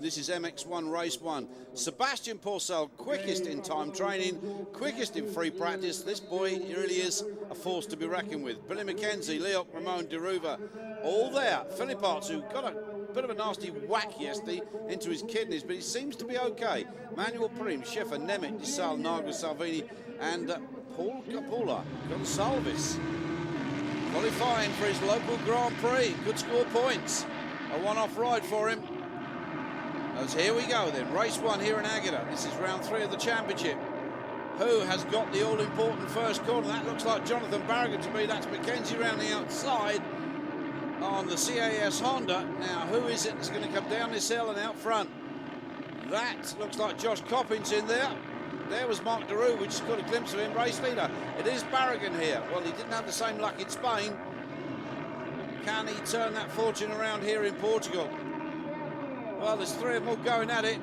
This is MX1 Race 1. Sebastian Porcel, quickest in time training, quickest in free practice. This boy really is a force to be reckoned with. Billy McKenzie, Leok, Ramon Deruva, all there. PHILIPPAERTS, who got a bit of a nasty whack yesterday into his kidneys, but he seems to be okay. Manuel Prim, Schiffer, Nemeth, Disal, Naga, Salvini, and Paul Capula Gonsalves. Qualifying for his local Grand Prix. Could score points. A one-off ride for him. As here we go then, race 1 here in Agueda. This is round 3 of the championship. Who has got the all-important first corner? That looks like Jonathan Barragan to me. That's McKenzie round the outside on the CAS Honda. Now, who is it that's going to come down this hill and out front? That looks like Josh Coppins in there. There was Mark Deru. We just got a glimpse of him, race leader. It is Barragan here. Well, he didn't have the same luck in Spain. Can he turn that fortune around here in Portugal? Well, there's 3 of them all going at it.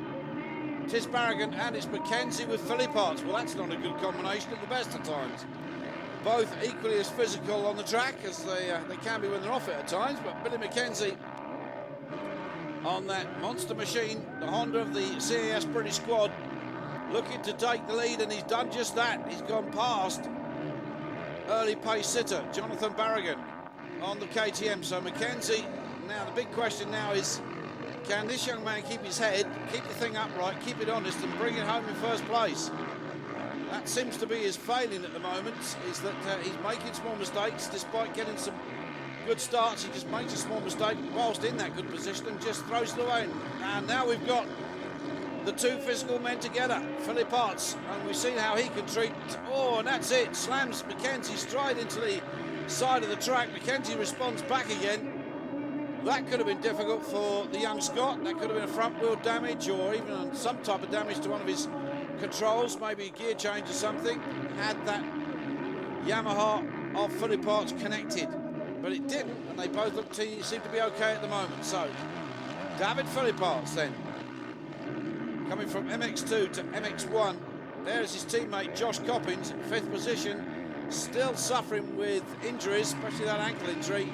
It is Barragan and it's McKenzie with PHILIPPAERTS. Well, that's not a good combination at the best of times. Both equally as physical on the track as they can be when they're off it at times. But Billy McKenzie on that monster machine, the Honda of the CAS British squad, looking to take the lead, and he's done just that. He's gone past early pace sitter Jonathan Barragan on the KTM. So McKenzie, now the big question now is, can this young man keep his head, keep the thing upright, keep it honest, and bring it home in first place? That seems to be his failing at the moment, is that he's making small mistakes despite getting some good starts. He just makes a small mistake whilst in that good position and just throws it away. And now we've got the 2 physical men together, PHILIPPAERTS, and we've seen how he can treat. Oh, and that's it. Slams McKenzie straight into the side of the track. McKenzie responds back again. That could have been difficult for the young Scot. That could have been a front wheel damage or even some type of damage to one of his controls, maybe a gear change or something, had that Yamaha of PHILIPPAERTS connected. But it didn't, and they both seem to be okay at the moment. So, David PHILIPPAERTS then, coming from MX2 to MX1. There's his teammate Josh Coppins in 5th position, still suffering with injuries, especially that ankle injury,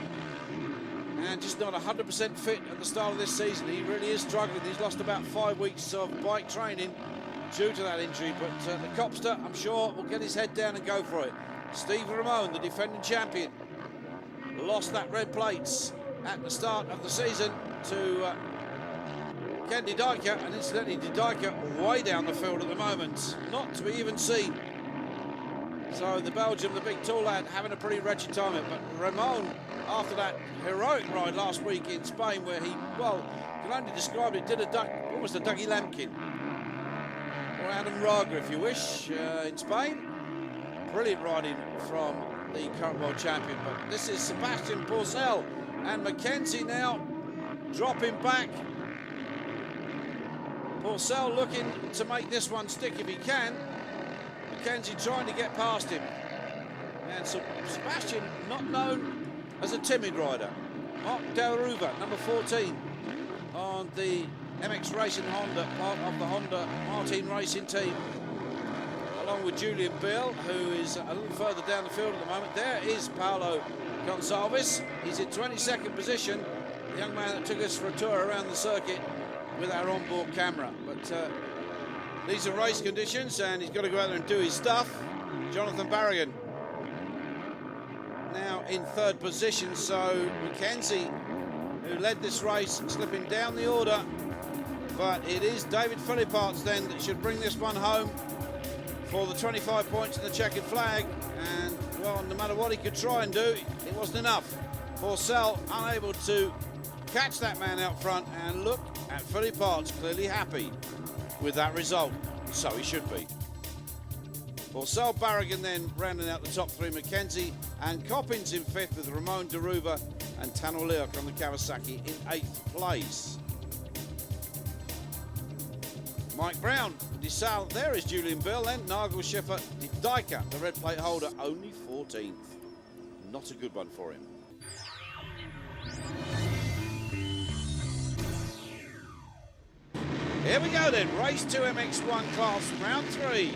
and just not 100% fit at the start of this season. He really is struggling. He's lost about 5 weeks of bike training due to that injury, but the Copster, I'm sure, will get his head down and go for it. Steve Ramon, the defending champion, lost that red plates at the start of the season to Ken De Dijker, and incidentally De Dijker way down the field at the moment, not to be even seen. So the Belgian, the big tall lad, having a pretty wretched time of it. But Ramon, after that heroic ride last week in Spain, where he, well, can only describe it, did almost a Dougie Lampkin, or Adam Raga if you wish, in Spain. Brilliant riding from the current world champion. But this is Sebastian Porcel, and McKenzie now dropping back. Porcel looking to make this one stick if he can. McKenzie trying to get past him. And so Sebastian, not known as a timid rider. Mark Deruva, number 14, on the MX Racing Honda, part of the Honda Martin Racing team, along with Julian Bill, who is a little further down the field at the moment. There is Paulo Gonsalves. He's in 22nd position, the young man that took us for a tour around the circuit with our onboard camera. But these are race conditions, and he's got to go out there and do his stuff. Jonathan Barragan now in 3rd position, so McKenzie, who led this race, slipping down the order. But it is David PHILIPPAERTS then that should bring this one home for the 25 points in the checkered flag. And, well, no matter what he could try and do, it wasn't enough. Porcel unable to catch that man out front, and look at PHILIPPAERTS clearly happy with that result. So he should be. Porcel, Barragan then rounding out the top 3, McKenzie and Coppins in 5th with Ramon Deruva and Tanner Leok on the Kawasaki in 8th place. Mike Brown, Disal, there is Julian Bill, then Nagel, Schiffer, De Dijker, the red plate holder, only 14th. Not a good one for him. Here we go then, race 2 MX1 class, round 3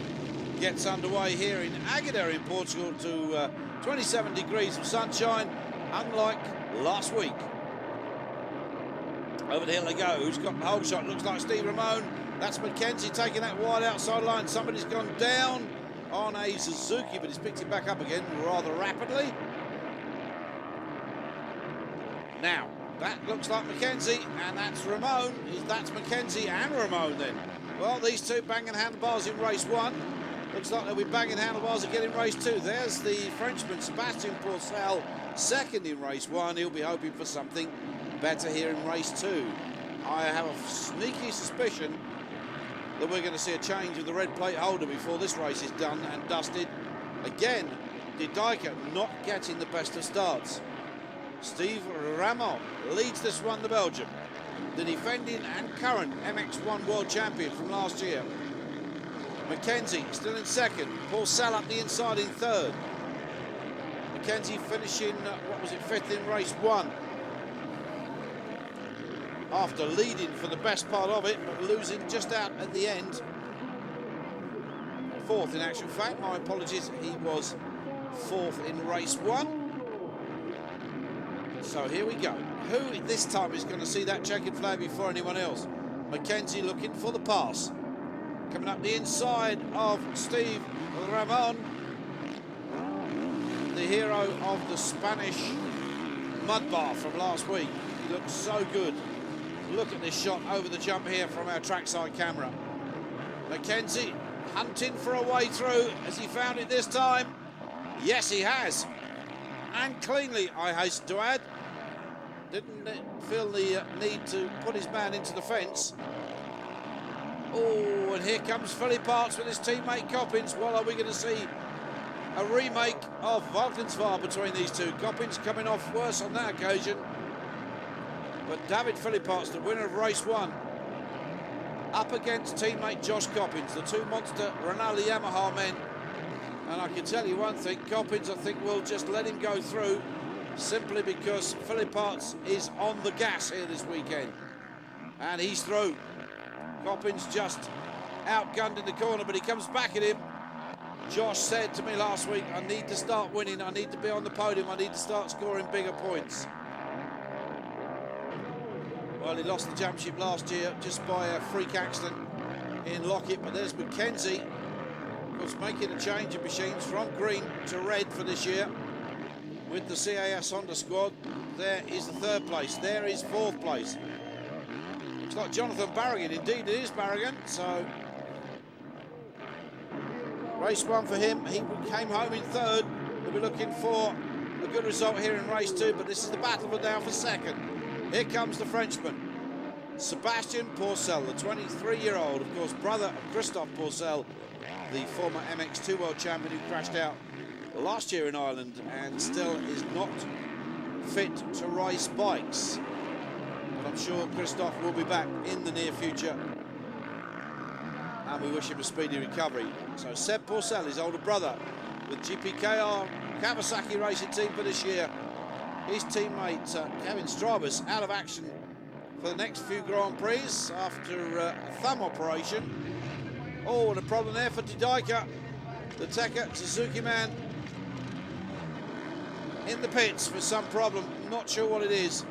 gets underway here in Agueda in Portugal to 27 degrees of sunshine, unlike last week. Over the hill they go. Who's got the whole shot? Looks like Steve Ramone. That's Mackenzie taking that wide outside line. Somebody's gone down on a Suzuki, but he's picked it back up again rather rapidly. Now, that looks like Mackenzie, and that's Ramone. That's Mackenzie and Ramone then. Well, these two banging handlebars in race 1. Looks like they'll be banging handlebars again in race 2. There's the Frenchman, Sebastien Pourcel, second in race 1. He'll be hoping for something better here in race 2. I have a sneaky suspicion that we're going to see a change of the red plate holder before this race is done and dusted. Again, De Dijker not getting the best of starts. Steve Ramon leads this one, the Belgian, the defending and current MX1 world champion from last year. Mackenzie still in second. Pourcel up the inside in third. Mackenzie finishing, what was it, 5th in race 1. After leading for the best part of it, but losing just out at the end. 4th in actual fact, my apologies, he was 4th in race 1. So here we go. Who this time is going to see that checkered flag before anyone else? Mackenzie looking for the pass. Coming up the inside of Steve Ramon, the hero of the Spanish mud bar from last week. He looks so good. Look at this shot over the jump here from our trackside camera. Mackenzie hunting for a way through. Has he found it this time? Yes, he has. And cleanly, I hasten to add. Didn't feel the need to put his man into the fence. Oh, and here comes Philippaerts with his teammate Coppins. Well, are we going to see a remake of Valkenswaard between these two? Coppins coming off worse on that occasion. But David Philippaerts, the winner of race 1, up against teammate Josh Coppins, the two monster Rinaldi Yamaha men. And I can tell you one thing, Coppins, I think, will just let him go through simply because Philippaerts is on the gas here this weekend. And he's through. Coppins just outgunned in the corner, but he comes back at him. Josh said to me last week, I need to start winning, I need to be on the podium, I need to start scoring bigger points. Well, he lost the championship last year just by a freak accident in Lockett, but there's Mackenzie, of course, making a change of machines from green to red for this year with the CAS Honda squad. There is the 3rd place, there is 4th place. Looks like Jonathan Barragan, indeed it is Barragan, so race 1 for him. He came home in 3rd. We'll be looking for a good result here in race 2, but this is the battle for now for 2nd. Here comes the Frenchman, Sebastien Pourcel, the 23-year-old, of course, brother of Christophe Pourcel, the former MX2 world champion who crashed out last year in Ireland and still is not fit to race bikes. But I'm sure Christophe will be back in the near future, and we wish him a speedy recovery. So Seb Pourcel, his older brother, with GPKR Kawasaki Racing Team for this year. His teammate Kevin Strabus out of action for the next few Grand Prix after a thumb operation. Oh, and a problem there for De Dijker, the Tekka Suzuki man, in the pits with some problem. Not sure what it is.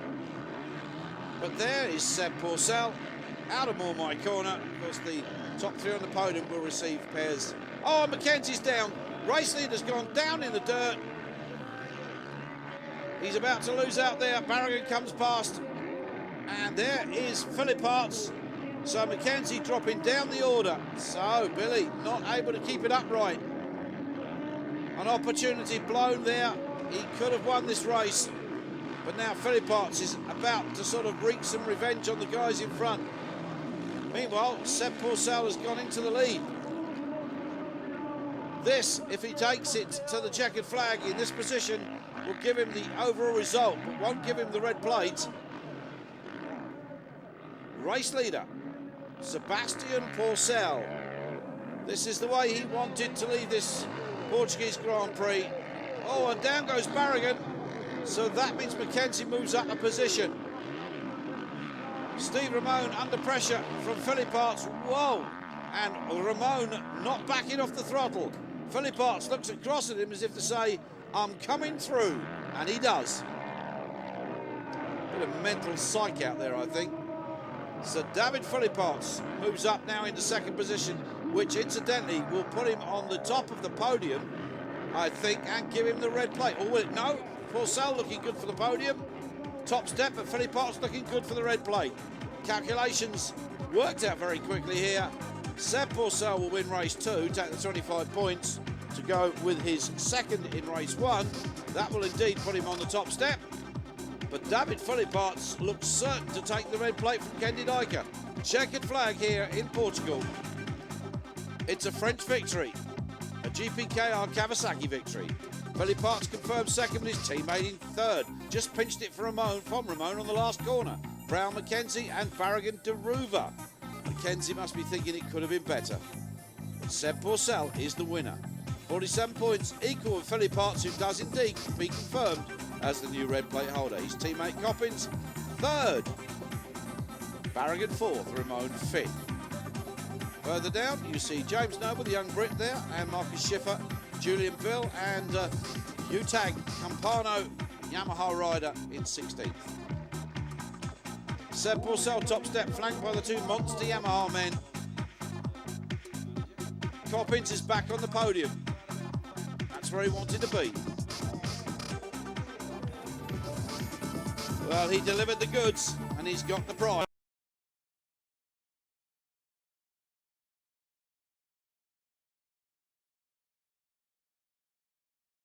But there is Seb Pourcel out of my corner. Of course, the top 3 on the podium will receive pairs. Oh, Mackenzie's down. Race leader's gone down in the dirt. He's about to lose out there. Barragan comes past. And there is Philippaerts. So Mackenzie dropping down the order. So Billy not able to keep it upright. An opportunity blown there. He could have won this race. But now Philippaerts is about to sort of wreak some revenge on the guys in front. Meanwhile, Seb Pourcel has gone into the lead. This, if he takes it to the checkered flag in this position, will give him the overall result, but won't give him the red plate. Race leader, Sebastien Pourcel. This is the way he wanted to leave this Portuguese Grand Prix. Oh, and down goes Barragan. So that means Mackenzie moves up a position. Steve Ramone under pressure from Philippaerts. Whoa! And Ramone not backing off the throttle. Philippaerts looks across at him as if to say, I'm coming through. And he does. Bit of mental psych out there, I think. So David Philipppaerts moves up now into second position, which incidentally will put him on the top of the podium, I think, and give him the red plate. Or will it? No. Pourcel looking good for the podium. Top step, but Philipppaerts looking good for the red plate. Calculations worked out very quickly here. Seb Pourcel will win race 2, take the 25 points to go with his second in race 1. That will indeed put him on the top step. But David Philipppaerts looks certain to take the red plate from Kenny Dyker. Checkered flag here in Portugal. It's a French victory, a GPKR Kawasaki victory. Philipppaerts confirmed second with his teammate in third. Just pinched it from Ramon on the last corner. Brown, McKenzie and Farragut de Ruva. McKenzie must be thinking it could have been better. But Seb Pourcel is the winner. 47 points, equal with Philipppaerts, who does indeed be confirmed as the new red plate holder. His teammate Coppins, third. Farragut fourth, Ramon fifth. Further down, you see James Noble, the young Brit there, and Marcus Schiffer, Julian Bill, and Utag Campano, Yamaha rider in 16th. Seb Pourcel top step, flanked by the two monster Yamaha men. Coppins is back on the podium. That's where he wanted to be. Well, he delivered the goods, and he's got the prize.